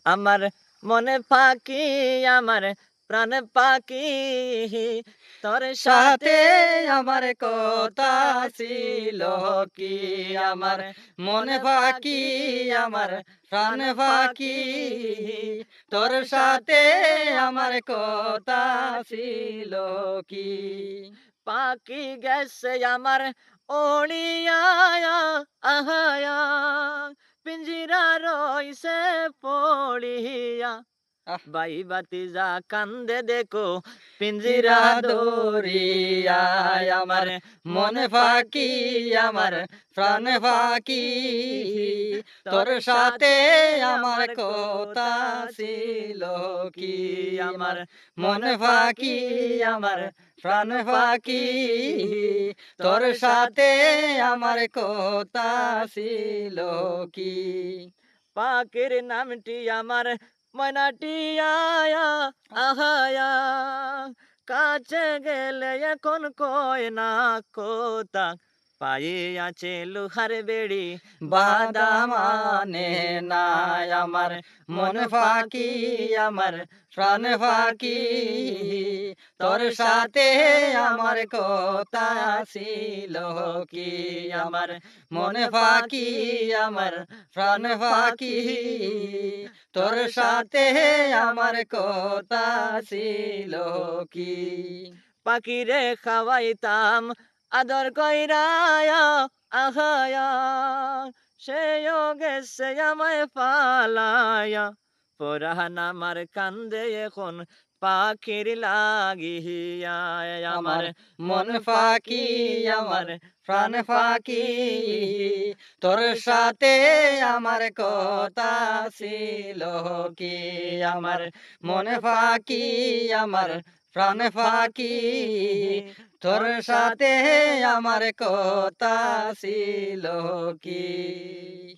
আমার মনে ফাঁকি, আমার প্রাণ পাখি, তোর সাথে সাথে আমার কথা ছিল কি, আমার মনে ফাঁকি, আমার প্রাণ ফাঁকি, তোর সাথে আমার কথা ছিল কি। পাখি গেছে আমার ওড়িয়া, আহায়া পিঞ্জিরা রইছে পড়িয়া, আহ বাই বাতিজা কান্দে দেখো পিঞ্জিরা জিরা দরিয়া। দরিয়ায় আমার আমার মনে মনে ফাঁকি, ফাঁকি, আমার আমার প্রাণ প্রাণ ফাঁকি, পাখি, তোর তোর সাথে সাথে আমার আমার কথা কথা ছিল ছিল কি, কি। আমার আমার মনে মনে ফাঁকি, ফাঁকি, আমার আমার প্রাণ প্রাণ ফাঁকি, পাখি, তোর তোর সাথে সাথে আমার কথা কথা ছিল ছিল কি। কি। পাখির নামটি আমার ময়নাটিয়া, আহায়া কাছে গেলে এখন কয় না কোতা, পায়ে আছে লোহার বেড়ি বাঁধা বাদামানে মানে নাই, নাই। আমার আমার মন মন ফাঁকি, ফাঁকি, আমার আমার প্রাণ প্রাণ ফাঁকি, পাখি, তোর তোর সাথে সাথে আমার আমার কথা কথা ছিল ছিল কি, কি। আমার আমার মন মন ফাঁকি, ফাঁকি, আমার আমার প্রাণ প্রাণ ফাঁকি, পাখি, তোর তোর সাথে সাথে আমার আমার কথা কথা ছিল ছিল কি। কি। পাখিরে খাওয়াইতাম আদর কইরা, আহায়া সেও গেছে আমায় পালায়া, পরাণ আমার কান্দে এখন পাখির লাগিয়া। আমার আমার মন মন ফাঁকি, ফাঁকি, আমার আমার প্রাণ প্রাণ ফাঁকি, পাখি, তোর তোর সাথে সাথে আমার আমার কথা কথা ছিল ছিল কি, কি। আমার আমার মন মন ফাঁকি, ফাঁকি, আমার আমার প্রাণ প্রাণ ফাঁকি, পাখি, তোর তোর সাথে সাথে আমার আমার কথা কথা ছিল ছিল কি। কি।